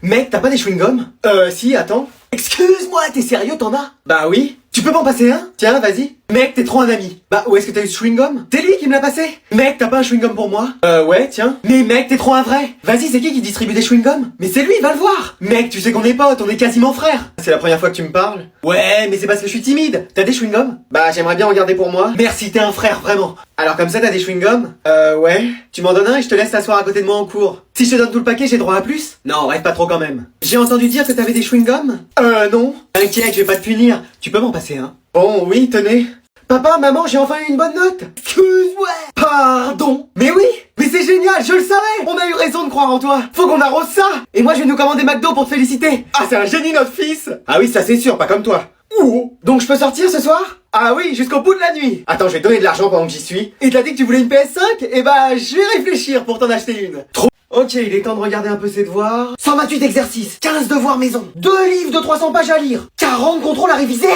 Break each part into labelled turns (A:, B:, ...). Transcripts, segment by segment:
A: Mec, t'as pas des chewing-gums? Si, attends. Excuse-moi, t'es sérieux, t'en as? Bah oui. Tu peux m'en passer un? Tiens, vas-y. Mec, t'es trop un ami. Bah, où est-ce que t'as eu ce chewing-gum? C'est lui qui me l'a passé. Mec, t'as pas un chewing-gum pour moi? Ouais, tiens. Mais mec, t'es trop un vrai. Vas-y, c'est qui distribue des chewing-gums? Mais c'est lui, va le voir. Mec, tu sais qu'on est potes, on est quasiment frères. C'est la première fois que tu me parles? Ouais, mais c'est parce que je suis timide. T'as des chewing-gums? Bah, j'aimerais bien en garder pour moi. Merci, t'es un frère, vraiment. Alors comme ça, t'as des chewing-gums? Ouais. Tu m'en donnes un et je te laisse t'asseoir à côté de moi en cours. Si je te donne tout le paquet, j'ai droit à plus? Non, rêve pas trop quand même. J'ai entendu dire que t'avais des chewing-gums? Non. T'inquiète, je vais pas te punir. Tu peux m'en passer un? Bon, oui, tenez. Papa, maman, j'ai enfin eu une bonne note. Excuse-moi. Pardon. Mais oui, mais c'est génial, je le savais. On a eu raison de croire en toi. Faut qu'on arrose ça. Et moi, je vais nous commander McDo pour te féliciter. Ah, c'est un génie, notre fils. Ah oui, ça c'est sûr, pas comme toi. Ouh. Donc je peux sortir ce soir? Ah oui, jusqu'au bout de la nuit. Attends, je vais te donner de l'argent pendant que j'y suis. Et t'as dit que tu voulais une PS5? Eh bah, je vais réfléchir pour t'en acheter une. Trop. Ok, il est temps de regarder un peu ses devoirs. 128 exercices, 15 devoirs maison, 2 livres de 300 pages à lire, 40 contrôles à réviser.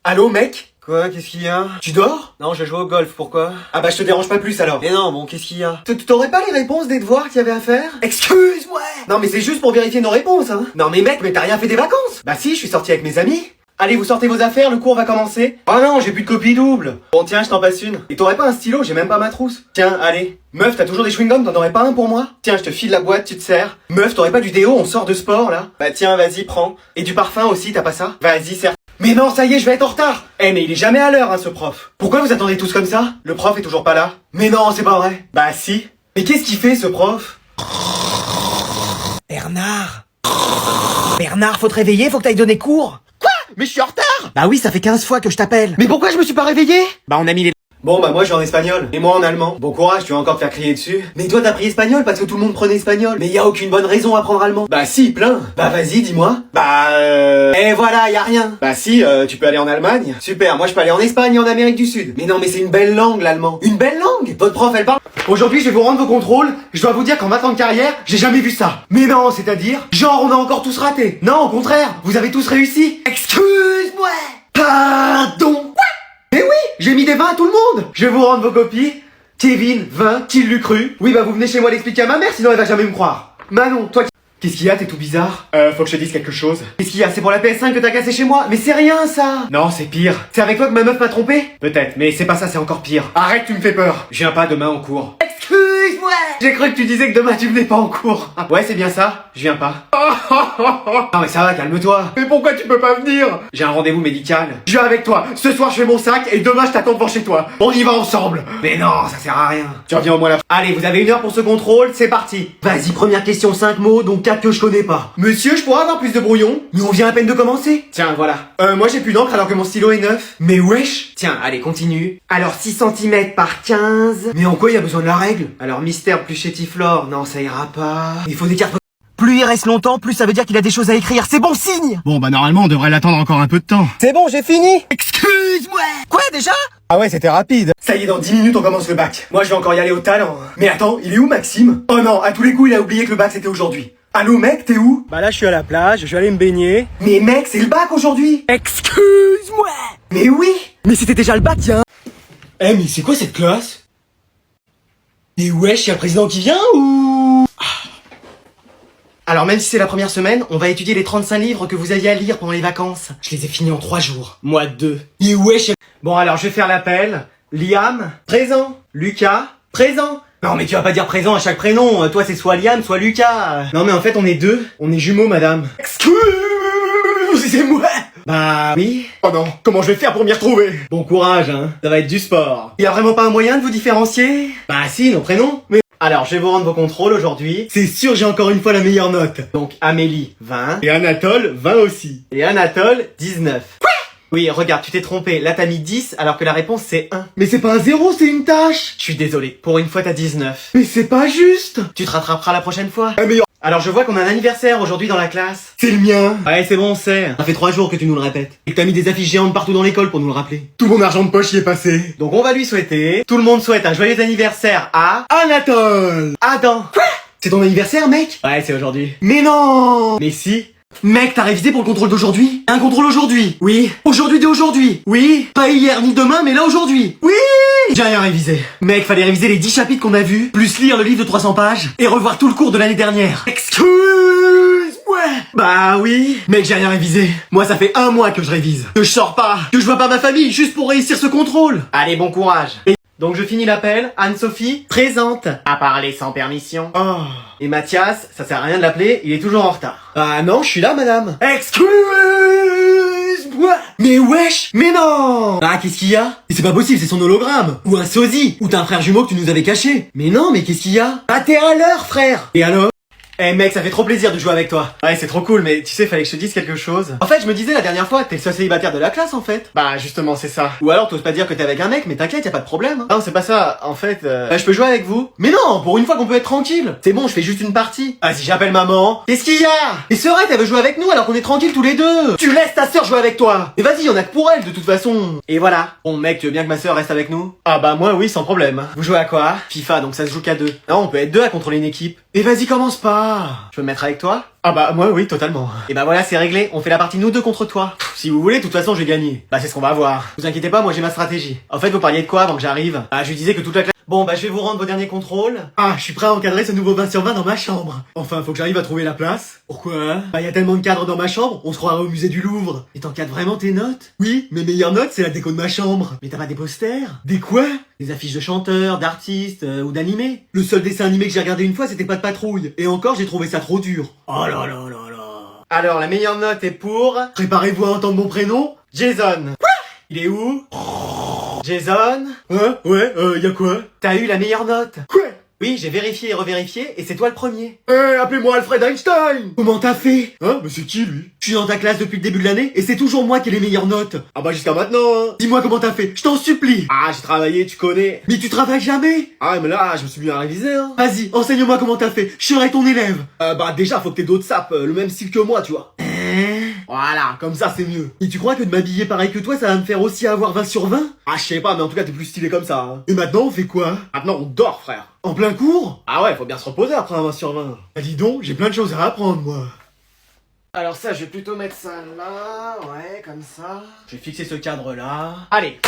A: Allô, mec? Quoi? Qu'est-ce qu'il y a? Tu dors? Non, je joue au golf, pourquoi? Ah bah je te dérange pas plus alors. Mais non, bon, qu'est-ce qu'il y a? T'aurais pas les réponses des devoirs qu'il y avait à faire? Excuse-moi. Non mais c'est juste pour vérifier nos réponses, hein. Non mais mec, mais t'as rien fait des vacances? Bah si, je suis sorti avec mes amis. Allez, vous sortez vos affaires, le cours va commencer. Oh non, j'ai plus de copie double. Bon tiens, je t'en passe une. Et t'aurais pas un stylo? J'ai même pas ma trousse. Tiens, allez. Meuf, t'as toujours des chewing-gums, t'en aurais pas un pour moi? Tiens, je te file la boîte, tu te sers. Meuf, t'aurais pas du déo, on sort de sport là? Bah tiens, vas-y, prends. Et du parfum aussi, t'as pas ça? Vas-y, serre. Mais non, ça y est, je vais être en retard. Eh mais il est jamais à l'heure, hein, ce prof. Pourquoi vous attendez tous comme ça? Le prof est toujours pas là. Mais non, c'est pas vrai. Bah si. Mais qu'est-ce qu'il fait, ce prof? Bernard. Bernard, faut te réveiller, faut que t'ailles donner cours. Quoi? Mais je suis en retard. Bah oui, ça fait 15 fois que je t'appelle. Mais pourquoi je me suis pas réveillé? Bah on a mis les... Bon bah moi je suis en espagnol, et moi en allemand. Bon courage, tu vas encore te faire crier dessus. Mais toi t'as pris espagnol parce que tout le monde prenait espagnol. Mais y a aucune bonne raison à prendre allemand. Bah si, plein. Bah vas-y, dis-moi. Et voilà, y a rien. Bah si, tu peux aller en Allemagne. Super, moi je peux aller en Espagne et en Amérique du Sud. Mais non mais c'est une belle langue l'allemand. Une belle langue. Votre prof elle parle. Aujourd'hui je vais vous rendre vos contrôles. Je dois vous dire qu'en 20 ans de carrière, j'ai jamais vu ça. Mais non, c'est-à-dire, genre on a encore tous raté. Non, au contraire, vous avez tous réussi. Excuse-moi. Pardon. Mais oui, j'ai mis des 20 à tout le monde. Je vais vous rendre vos copies. Kevin, 20, qui l'eût cru? Oui bah vous venez chez moi l'expliquer à ma mère, sinon elle va jamais me croire. Manon, toi qu'est-ce qu'il y a? T'es tout bizarre. Faut que je te dise quelque chose. Qu'est-ce qu'il y a? C'est pour la PS5 que t'as cassé chez moi? Mais c'est rien ça. Non, c'est pire. C'est avec toi que ma meuf m'a trompé? Peut-être, mais c'est pas ça, c'est encore pire. Arrête, tu me fais peur. Je viens pas demain en cours. Excuse-moi. J'ai cru que tu disais que demain tu venais pas en cours. Ouais, c'est bien ça. Je viens pas. Non mais ça va, calme-toi. Mais pourquoi tu peux pas venir? J'ai un rendez-vous médical. Je viens avec toi. Ce soir je fais mon sac et demain je t'attends devant chez toi. On y va ensemble. Mais non, ça sert à rien. Tu reviens au moins là. Allez, vous avez 1 heure pour ce contrôle, c'est parti. Vas-y, première question, 5 mots, donc 4 que je connais pas. Monsieur, je pourrais avoir plus de brouillon? Mais on vient à peine de commencer. Tiens, voilà. Moi j'ai plus d'encre alors que mon stylo est neuf. Mais wesh. Tiens, allez, continue. Alors 6 cm par 15. Mais en quoi il y a besoin de la règle? Alors mystère plus chétiflore, non ça ira pas. Il faut des cartes. Plus il reste longtemps, plus ça veut dire qu'il a des choses à écrire. C'est bon signe.
B: Bon bah normalement on devrait l'attendre encore un peu de temps.
A: C'est bon, j'ai fini. Excuse-moi. Quoi déjà?
B: Ah ouais, c'était rapide.
A: Ça y est, dans 10 minutes on commence le bac. Moi je vais encore y aller au talent. Mais attends, il est où Maxime? Oh non, à tous les coups il a oublié que le bac c'était aujourd'hui. Allô mec, t'es où?
B: Bah là je suis à la plage, je vais aller me baigner.
A: Mais mec, c'est le bac aujourd'hui.
B: Excuse-moi.
A: Mais oui.
B: Mais c'était déjà le bac, tiens.
A: Eh mais c'est quoi cette classe? Et wesh, y'a le président qui vient ou? Alors même si c'est la première semaine, on va étudier les 35 livres que vous aviez à lire pendant les vacances. Je les ai finis en 3 jours. Moi 2. Et wesh. Bon alors je vais faire l'appel. Liam, présent. Lucas, présent. Non mais tu vas pas dire présent à chaque prénom. Toi c'est soit Liam, soit Lucas. Non mais en fait on est 2. On est jumeaux madame. Excusez-moi. Bah oui.
B: Oh non, comment je vais faire pour m'y retrouver?
A: Bon courage hein, ça va être du sport. Y a vraiment pas un moyen de vous différencier? Bah si, nos prénoms. Mais alors je vais vous rendre vos contrôles aujourd'hui. C'est sûr j'ai encore une fois la meilleure note. Donc Amélie 20.
B: Et Anatole, 20 aussi.
A: Et Anatole 19. Quoi? Oui, regarde, tu t'es trompé. Là t'as mis 10 alors que la réponse c'est 1.
B: Mais c'est pas un 0, c'est une tâche.
A: Je suis désolé, pour une fois t'as 19.
B: Mais c'est pas juste.
A: Tu te rattraperas la prochaine fois.
B: Ah mais
A: Alors je vois qu'on a un anniversaire aujourd'hui dans la classe.
B: c'est le mien.
A: Ouais c'est bon on sait. Ça fait 3 jours que tu nous le répètes. Et que t'as mis des affiches géantes partout dans l'école pour nous le rappeler.
B: Tout mon argent de poche y est passé.
A: Donc on va lui souhaiter. Tout le monde souhaite un joyeux anniversaire à
B: Anatole.
A: Adam.
B: Quoi? C'est ton anniversaire, mec?
A: Ouais c'est aujourd'hui.
B: Mais non.
A: Mais si.
B: Mec, t'as révisé pour le contrôle d'aujourd'hui? Un contrôle aujourd'hui?
A: Oui.
B: Aujourd'hui dès aujourd'hui?
A: Oui.
B: Pas hier ni demain, mais là aujourd'hui?
A: Oui.
B: J'ai rien révisé.
A: Mec, fallait réviser les 10 chapitres qu'on a vus, plus lire le livre de 300 pages, et revoir tout le cours de l'année dernière.
B: Excuse-moi. Bah oui. Mec, j'ai rien révisé. Moi, ça fait 1 mois que je révise. Que je sors pas. Que je vois pas ma famille juste pour réussir ce contrôle. Allez, bon courage. Donc je finis l'appel. Anne-Sophie, présente. À parler sans permission. Oh. Et Mathias, ça sert à rien de l'appeler, il est toujours en retard. Ah non, je suis là, madame. Excuse-moi. Mais wesh, mais non. Ah, qu'est-ce qu'il y a? Mais c'est pas possible, c'est son hologramme. Ou un sosie. Ou t'as un frère jumeau que tu nous avais caché. Mais non, mais qu'est-ce qu'il y a? Ah, t'es à l'heure, frère. Et alors? Eh mec, ça fait trop plaisir de jouer avec toi. Ouais, c'est trop cool, mais tu sais, fallait que je te dise quelque chose. En fait, je me disais la dernière fois, t'es le seul célibataire de la classe en fait. Bah justement, c'est ça. Ou alors t'oses pas dire que t'es avec un mec, mais t'inquiète, y a pas de problème. Hein. Non, c'est pas ça. En fait, je peux jouer avec vous. Mais non, pour une fois qu'on peut être tranquille. C'est bon, je fais juste une partie. Ah si j'appelle maman. Qu'est-ce qu'il y a? Et Serette, elle veut jouer avec nous alors qu'on est tranquille tous les deux. Tu laisses ta sœur jouer avec toi. Et vas-y, on a que pour elle de toute façon. Et voilà. Bon mec, tu veux bien que ma sœur reste avec nous? Ah bah moi oui, sans problème. Vous jouez à quoi? FIFA, donc ça se joue qu'à 2. Non, on peut être 2 à contrôler une équipe. Et vas-y, commence pas. Je peux me mettre avec toi? Ah bah moi oui, totalement. Et bah voilà, c'est réglé, on fait la partie nous deux contre toi. Si vous voulez, de toute façon je vais gagner. Bah c'est ce qu'on va voir. Vous inquiétez pas, moi j'ai ma stratégie. En fait, vous parliez de quoi avant que j'arrive? Ah, je lui disais que toute la classe... Bon bah je vais vous rendre vos derniers contrôles. Ah, je suis prêt à encadrer ce nouveau 20 sur 20 dans ma chambre. Enfin, faut que j'arrive à trouver la place. Pourquoi? Bah y a tellement de cadres dans ma chambre, on se croirait au musée du Louvre. Et t'encadres vraiment tes notes? Oui, mes meilleures notes c'est la déco de ma chambre. Mais t'as pas des posters? Des quoi? Des affiches de chanteurs, d'artistes ou d'animés. Le seul dessin animé que j'ai regardé une fois c'était Pas de patrouille. Et encore j'ai trouvé ça trop dur. Oh là là là là. Alors la meilleure note est pour... Préparez-vous à entendre mon prénom. Jason. Quoi? Il est où? Jason? Ouais, y a quoi? T'as eu la meilleure note. Quoi? Oui, j'ai vérifié et revérifié, et c'est toi le premier. Appelez-moi Alfred Einstein. Comment t'as fait? Hein? Mais c'est qui, lui? Je suis dans ta classe depuis le début de l'année, et c'est toujours moi qui ai les meilleures notes. Ah bah jusqu'à maintenant, hein. Dis-moi comment t'as fait, je t'en supplie. Ah, j'ai travaillé, tu connais. Mais tu travailles jamais? Ah, mais là, je me suis mis à réviser, hein. Vas-y, enseigne-moi comment t'as fait, je serai ton élève. Bah déjà, faut que t'aies d'autres sapes, le même style que moi, tu vois. Voilà, comme ça c'est mieux. Et tu crois que de m'habiller pareil que toi, ça va me faire aussi avoir 20 sur 20? Ah, je sais pas, mais en tout cas, t'es plus stylé comme ça. Hein. Et maintenant, on fait quoi? Maintenant, on dort, frère. En plein cours? Ah ouais, faut bien se reposer après un 20 sur 20. Bah dis donc, j'ai plein de choses à apprendre, moi. Alors ça, je vais plutôt mettre ça là, ouais, comme ça. Je vais fixer ce cadre-là. Allez.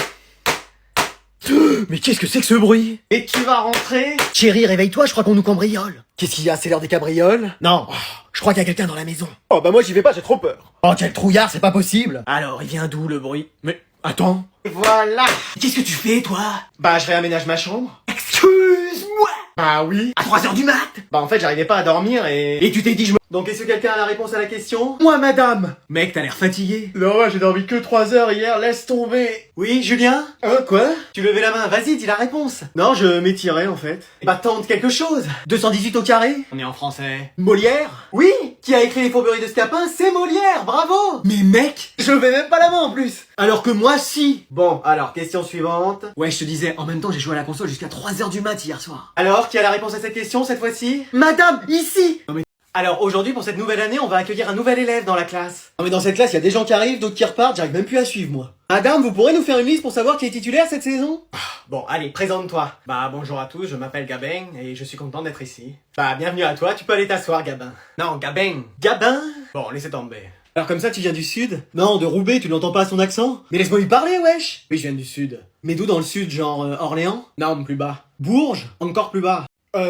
B: Mais qu'est-ce que c'est que ce bruit? Et tu vas rentrer? Chérie, réveille-toi, je crois qu'on nous cambriole. Qu'est-ce qu'il y a? C'est l'heure des cabrioles? Non, je crois qu'il y a quelqu'un dans la maison. Oh bah moi j'y vais pas, j'ai trop peur. Oh quel trouillard, c'est pas possible. Alors, il vient d'où le bruit? Mais, attends. Et voilà. Qu'est-ce que tu fais, toi? Bah je réaménage ma chambre. Excuse-moi. Bah oui. À 3h du mat. Bah en fait j'arrivais pas à dormir et tu t'es dit je me... Donc est-ce que quelqu'un a la réponse à la question? Moi madame. Mec, t'as l'air fatigué. Non, j'ai dormi que 3 heures hier, laisse tomber. Oui, Julien? Quoi? Tu levais la main, vas-y, dis la réponse. Non, je m'étirais en fait. Bah tente quelque chose. 218 au carré? On est en français. Molière? Oui. Qui a écrit les fourberies de Scapin? C'est Molière, bravo. Mais mec, je levais même pas la main en plus. Alors que moi si. Bon, alors, question suivante. Ouais, je te disais, en même temps j'ai joué à la console jusqu'à 3h du mat hier soir. Alors, qui a la réponse à cette question cette fois-ci? Madame, ici. Non mais... Alors aujourd'hui pour cette nouvelle année on va accueillir un nouvel élève dans la classe. Non mais dans cette classe il y a des gens qui arrivent, d'autres qui repartent, j'arrive même plus à suivre moi. Madame, vous pourrez nous faire une liste pour savoir qui est titulaire cette saison? Bon allez, présente-toi. Bah bonjour à tous, je m'appelle Gabin et je suis content d'être ici. Bah bienvenue à toi, tu peux aller t'asseoir Gabin. Non, Gabin. Gabin? Bon, laissez tomber. Alors comme ça tu viens du sud? Non, de Roubaix, tu l'entends pas à son accent? Mais laisse-moi lui parler wesh. Oui je viens du sud. Mais d'où dans le sud, genre Orléans? Non, plus bas. Bourges? Encore plus bas.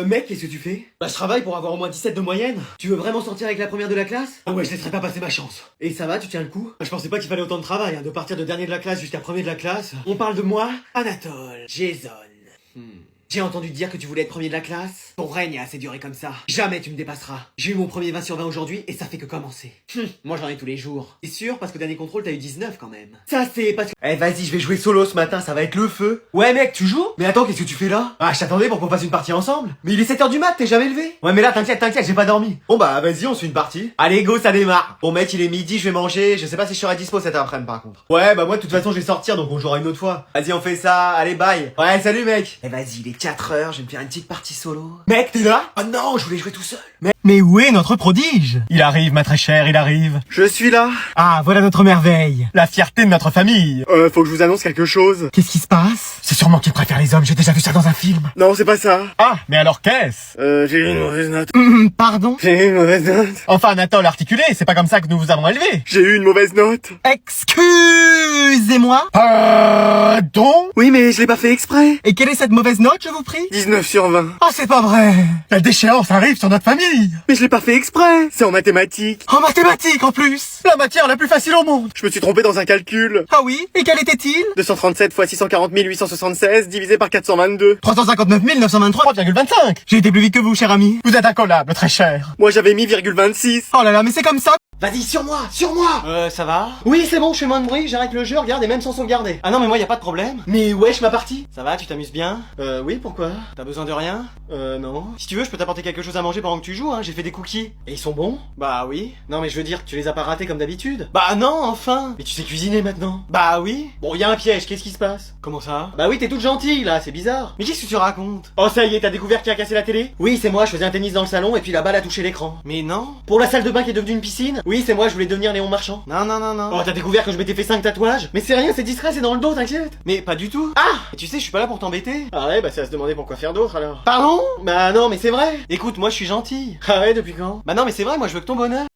B: Mec, qu'est-ce que tu fais? Bah je travaille pour avoir au moins 17 de moyenne. Tu veux vraiment sortir avec la première de la classe? Ah ouais, je laisserai pas passer ma chance. Et ça va, tu tiens le coup? Bah, je pensais pas qu'il fallait autant de travail, hein, de partir de dernier de la classe jusqu'à premier de la classe. On parle de moi, Anatole, Jason. J'ai entendu dire que tu voulais être premier de la classe. Ton règne a assez duré comme ça. Jamais tu me dépasseras. J'ai eu mon premier 20 sur 20 aujourd'hui et ça fait que commencer. Moi j'en ai tous les jours. C'est sûr parce que dernier contrôle t'as eu 19 quand même. Ça c'est parce que... Eh vas-y, je vais jouer solo ce matin, ça va être le feu. Ouais mec, tu joues? Mais attends, qu'est-ce que tu fais là? Ah, je t'attendais pour qu'on fasse une partie ensemble. Mais il est 7h du mat, t'es jamais levé? Ouais mais là t'inquiète, j'ai pas dormi. Bon bah vas-y, on se fait une partie. Allez go, ça démarre. Bon mec, il est midi, je vais manger. Je sais pas si je serai dispo cet après-midi par contre. Ouais bah moi de toute façon je vais sortir donc on jouera une autre fois. Vas-y, on fait ça, allez bye. Ouais, salut mec. Eh vas-y, il est 4h, je vais me faire une petite partie solo. Mec, t'es là? Oh non, je voulais jouer tout seul. Mais où est notre prodige? Il arrive, ma très chère, il arrive.
A: Je suis là.
B: Ah, voilà notre merveille. La fierté de notre famille.
A: Faut que je vous annonce quelque chose.
B: Qu'est-ce qui se passe? C'est sûrement qu'il préfère les hommes, j'ai déjà vu ça dans un film.
A: Non, c'est pas ça.
B: Ah, mais alors qu'est-ce?
A: J'ai eu une mauvaise note.
B: Pardon?
A: J'ai eu une mauvaise note.
B: Enfin, Anatole, articulé, c'est pas comme ça que nous vous avons élevé.
A: J'ai eu une mauvaise note.
B: Excusez-moi? Pardon?
A: Oui, mais je l'ai pas fait exprès.
B: Et quelle est cette mauvaise note, je vous prie?
A: 19 sur 20.
B: Oh, c'est pas vrai. La déchéance arrive sur notre famille. Mais je l'ai pas fait exprès. C'est en mathématiques.
A: En mathématiques en plus. La matière la plus facile au monde.
B: Je me suis trompé dans un calcul.
A: Ah oui? Et quel était-il?
B: 237 fois 640 876 divisé par 422.
A: 359 923,25. J'ai été plus vite que vous, cher ami. Vous êtes incollable, très cher.
B: Moi j'avais mis ,26.
A: Oh là là, mais c'est comme ça.
B: Vas-y, sur moi, sur moi.
A: Ça va?
B: Oui, c'est bon, je fais moins de bruit, j'arrête le jeu, regarde, et même sans sauvegarder.
A: Ah non, mais moi y a pas de problème.
B: Mais wesh, ma partie.
A: Ça va, tu t'amuses bien?
B: Oui, pourquoi?
A: T'as besoin de rien?
B: Non.
A: Si tu veux, je peux t'apporter quelque chose à manger pendant que tu joues, hein. J'ai fait des cookies.
B: Et ils sont bons?
A: Bah oui.
B: Non, mais je veux dire, tu les as pas ratés comme d'habitude.
A: Bah non, enfin.
B: Mais tu sais cuisiner maintenant.
A: Bah oui.
B: Bon, y a un piège, qu'est-ce qui se passe?
A: Comment ça?
B: Bah oui, t'es toute gentille, là, c'est bizarre.
A: Mais qu'est-ce que tu racontes?
B: Oh, ça y est, t'as découvert qui a cassé la télé? Oui, c'est moi, je faisais un tennis dans le salon, et puis la balle a touché l'écran.
A: Mais non.
B: Pour la salle de bain qui est devenue une piscine? Oui, c'est moi, je voulais devenir Léon Marchand.
A: Non, non, non, non.
B: Oh, t'as découvert que je m'étais fait 5 tatouages? Mais c'est rien, c'est discret, c'est dans le dos, t'inquiète.
A: Mais pas du tout.
B: Ah!
A: Et tu sais, je suis pas là pour t'embêter.
B: Ah ouais, bah c'est à se demander pourquoi faire d'autre alors.
A: Pardon?
B: Bah non, mais c'est vrai.
A: Écoute, moi je suis gentil.
B: Ah ouais, depuis quand?
A: Bah non, mais c'est vrai, moi je veux que ton bonheur.